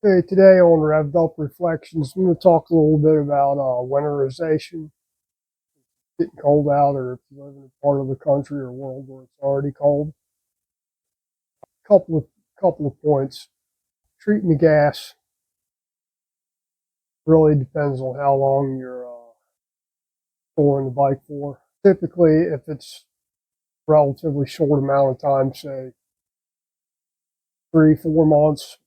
Okay, today on Revved Up Reflections, I'm going to talk a little bit about winterization. Getting cold out, or if you live in a part of the country or world where it's already cold. Couple of points. Treating the gas really depends on how long you're storing the bike for. Typically, if it's a relatively short amount of time, say 3-4 months,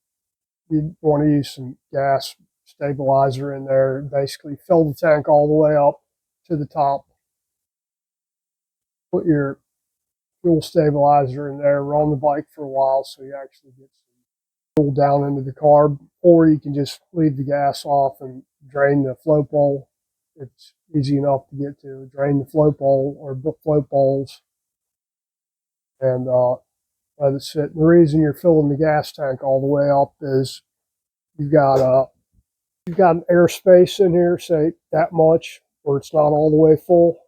you want to use some gas stabilizer in there. Basically, fill the tank all the way up to the top. Put your fuel stabilizer in there, run the bike for a while so you actually get some fuel down into the carb, or you can just leave the gas off and drain the float bowl. It's easy enough to get to. Drain the float bowl or float bowls and let it sit. And the reason you're filling the gas tank all the way up is you've got an airspace in here, say that much, where it's not all the way full.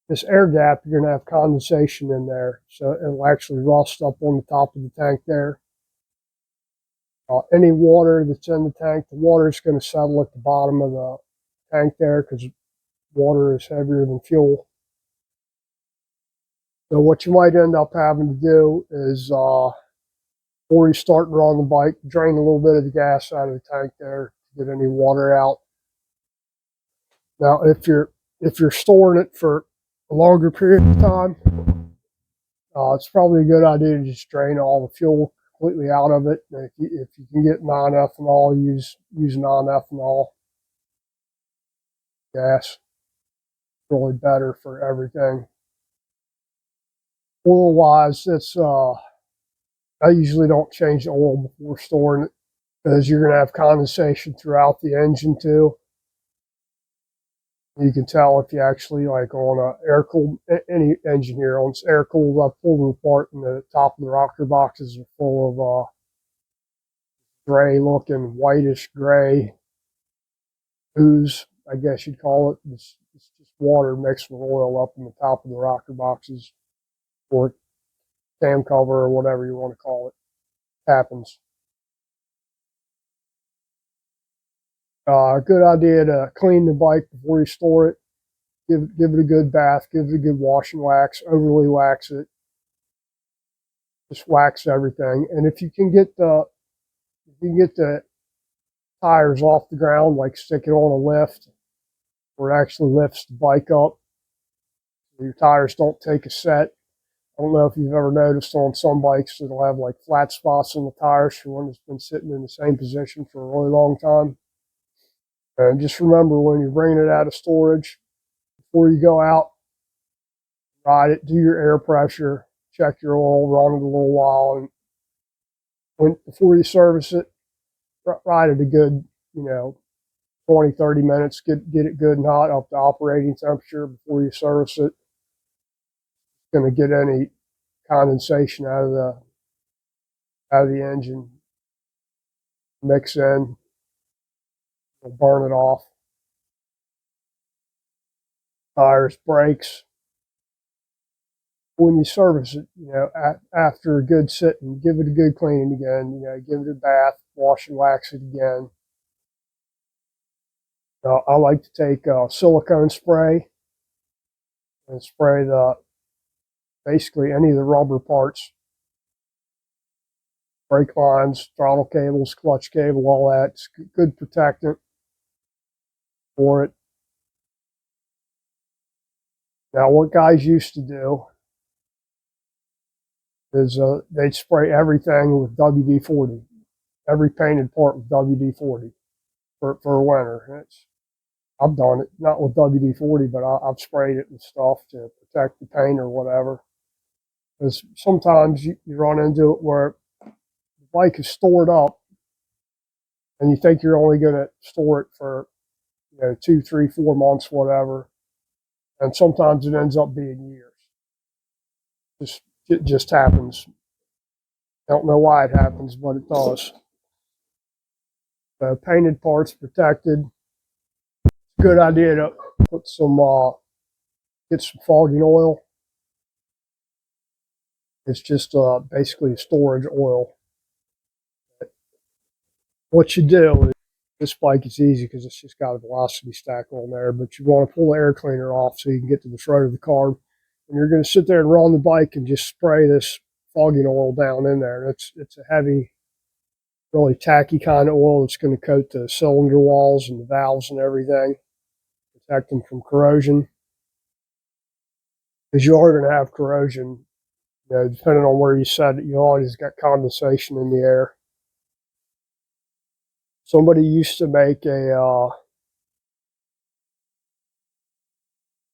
This air gap, you're going to have condensation in there, so it'll actually rust up on the top of the tank there. Any water that's in the tank, the water is going to settle at the bottom of the tank there because water is heavier than fuel. So what you might end up having to do is, before you start and run the bike, drain a little bit of the gas out of the tank there to get any water out. Now, if you're storing it for a longer period of time, it's probably a good idea to just drain all the fuel completely out of it. If you can get non-ethanol, use non-ethanol gas. Really better for everything. Oil wise, it's I usually don't change the oil before storing it because you're going to have condensation throughout the engine too. You can tell if you actually, like on a air cooled, any engine here on air cooled, I pulled them apart and the top of the rocker boxes are full of gray looking, whitish gray ooze, I guess you'd call it. It's just water mixed with oil up in the top of the rocker boxes or cam cover or whatever you want to call it. Happens. Good idea to clean the bike before you store it. Give it a good bath, give it a good wash and wax, overly wax it. Just wax everything. And if you can get the tires off the ground, like stick it on a lift where it actually lifts the bike up. Your tires don't take a set. I don't know if you've ever noticed on some bikes it'll have like flat spots on the tires for one that's been sitting in the same position for a really long time. And just remember when you're bringing it out of storage, before you go out, ride it, do your air pressure, check your oil, run it a little while, and before you service it, ride it a good, 20-30 minutes, get it good and hot up to operating temperature before you service it. It's going to get any condensation out of the engine, mix in, it'll burn it off. Tires, brakes. When you service it, after a good sitting, give it a good cleaning again. Give it a bath, wash and wax it again. I like to take silicone spray and spray basically any of the rubber parts, brake lines, throttle cables, clutch cable, all that. It's good protectant for it. Now, what guys used to do is they'd spray everything with WD-40, every painted part with WD-40 for winter. I've done it, not with WD-40, but I've sprayed it and stuff to protect the paint or whatever. Because sometimes you run into it where the bike is stored up and you think you're only going to store it for 2, 3, 4 months, whatever. And sometimes it ends up being years. It just happens. I don't know why it happens, but it does. The painted parts protected. Good idea to put get some fogging oil. It's just basically storage oil. What you do is, this bike is easy because it's just got a velocity stack on there, but you want to pull the air cleaner off so you can get to the front of the car. And you're going to sit there and run the bike and just spray this fogging oil down in there. It's a heavy, really tacky kind of oil that's going to coat the cylinder walls and the valves and everything, protect them from corrosion. Because you are going to have corrosion, depending on where you set it, you always got condensation in the air. Somebody used to make a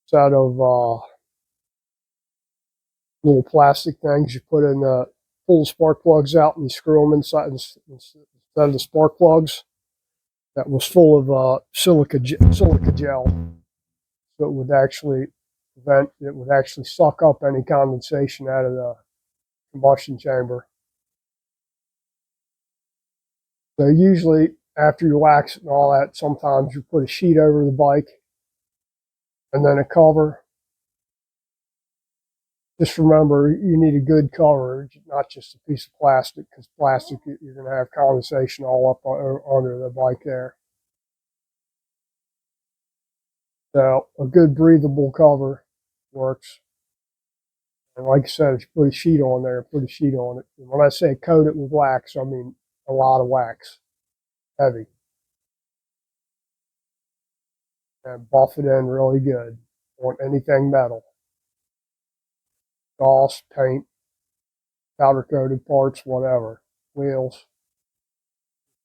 set of little plastic things you put in pull the spark plugs out and you screw them inside instead of the spark plugs. That was full of silica gel, so it would actually suck up any condensation out of the combustion chamber. So usually after you wax it and all that, sometimes you put a sheet over the bike and then a cover. Just remember, you need a good cover, not just a piece of plastic, because plastic, you're going to have condensation all up under the bike there. So a good breathable cover works. And like I said, if you put a sheet on there, put a sheet on it. And when I say coat it with wax, I mean a lot of wax, heavy. And buff it in really good on anything metal. Gloss, paint, powder coated parts, whatever, wheels,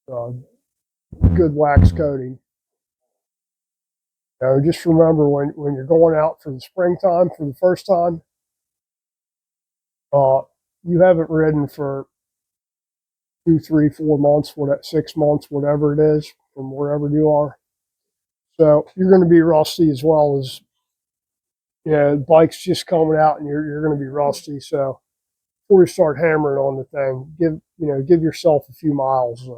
good wax coating. Just remember when you're going out for the springtime for the first time, you haven't ridden for 2, 3, 4 months, 6 months, whatever it is, from wherever you are. So you're going to be rusty as well as, the bike's just coming out and you're going to be rusty. So before you start hammering on the thing, give yourself a few miles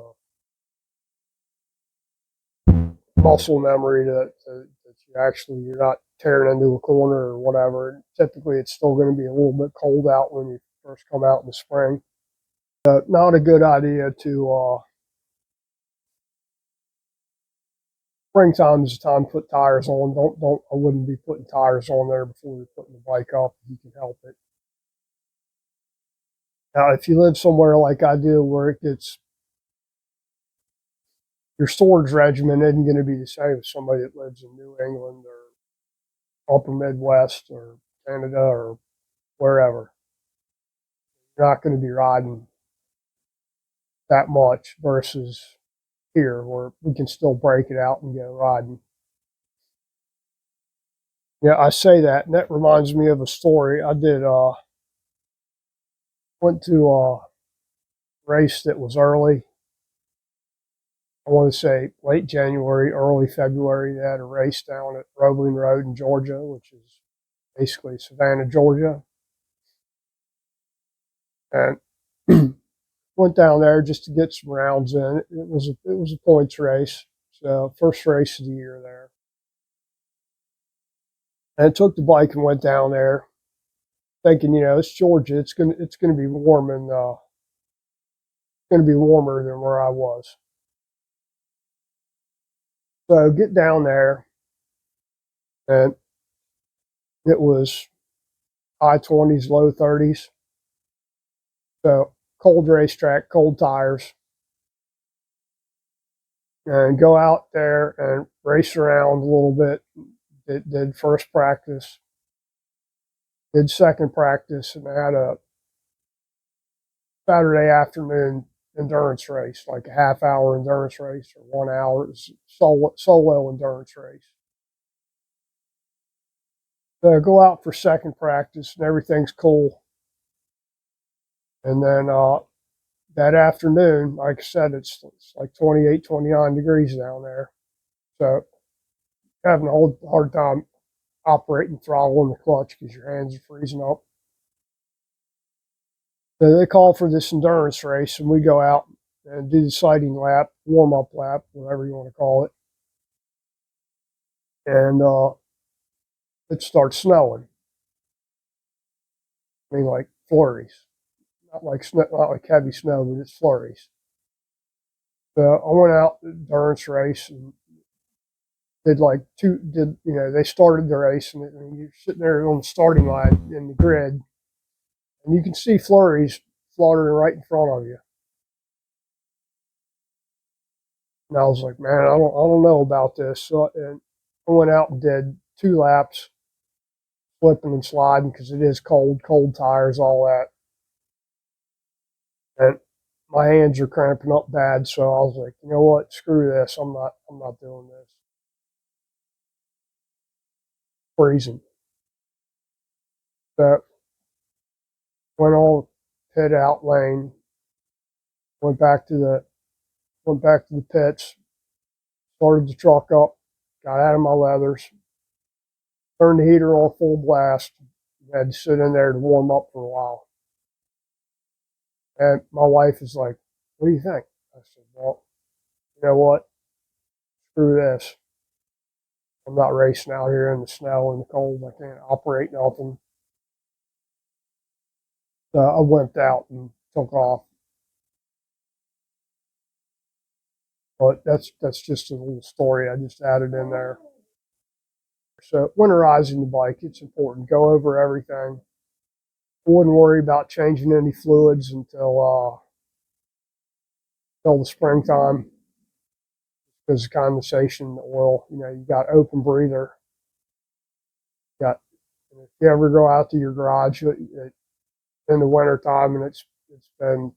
muscle memory that you're not tearing into a corner or whatever. And typically, it's still going to be a little bit cold out when you first come out in the spring. Not a good idea to springtime is the time to put tires on. I wouldn't be putting tires on there before you're putting the bike up if you can help it. Now, if you live somewhere like I do, where it gets your storage regimen isn't going to be the same as somebody that lives in New England or upper Midwest or Canada or wherever. You're not going to be riding that much versus here where we can still break it out and go riding. Yeah, I say that, and that reminds me of a story. I went to a race that was early. I want to say late January, early February. They had a race down at Roebling Road in Georgia, which is basically Savannah, Georgia. And went down there just to get some rounds in. It was a points race, so first race of the year there. And I took the bike and went down there, thinking, it's Georgia. It's gonna be warm and going to be warmer than where I was. So get down there, and it was high 20s, low 30s. So cold racetrack, cold tires, and go out there and race around a little bit. Did first practice, did second practice, and I had a Saturday afternoon endurance race, like a half-hour endurance race or 1 hour solo endurance race. So I go out for second practice and everything's cool. And then that afternoon, like I said, it's like 28, 29 degrees down there. So having a hard time operating throttle and the clutch because your hands are freezing up. So they call for this endurance race, and we go out and do the sighting lap, warm-up lap, whatever you want to call it. And it starts snowing. I mean, like flurries, not like heavy snow, but it's flurries. So I went out the endurance race and did like two. Did you know they started the race and you're sitting there on the starting line in the grid and you can see flurries fluttering right in front of you. And I was like, man, I don't know about this. So and I went out and did 2 laps, slipping and sliding because it is cold tires, all that. And my hands are cramping up bad, so I was like, you know what, screw this. I'm not doing this. Freezing. So went on pit out lane, went back to the pits, started the truck up, got out of my leathers, turned the heater on full blast, had to sit in there to warm up for a while. And my wife is like, what do you think? I said, well, you know what? Screw this. I'm not racing out here in the snow and the cold. I can't operate nothing. So I went out and took off. But that's just a little story I just added in there. So winterizing the bike, it's important. Go over everything. I wouldn't worry about changing any fluids until the springtime because of condensation, the oil. You know, you got open breather. You got if you ever go out to your garage in the wintertime and it's been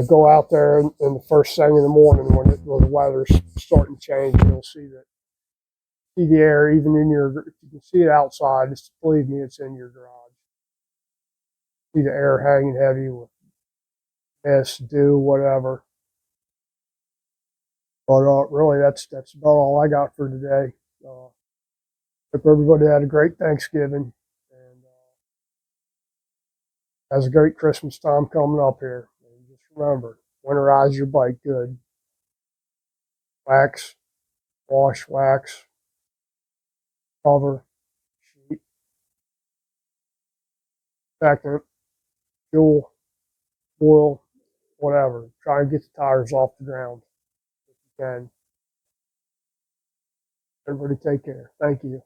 go out there in the first thing in the morning when the weather's starting to change, and you'll see the air even in your. If you can see it outside, just believe me, it's in your garage. See the air hanging heavy with mist, dew, whatever. But really, that's about all I got for today. Hope everybody had a great Thanksgiving and has a great Christmas time coming up here. And just remember, winterize your bike good. Wax, wash, wax, cover, sheet, second, fuel, oil, whatever. Try and get the tires off the ground if you can. Everybody take care. Thank you.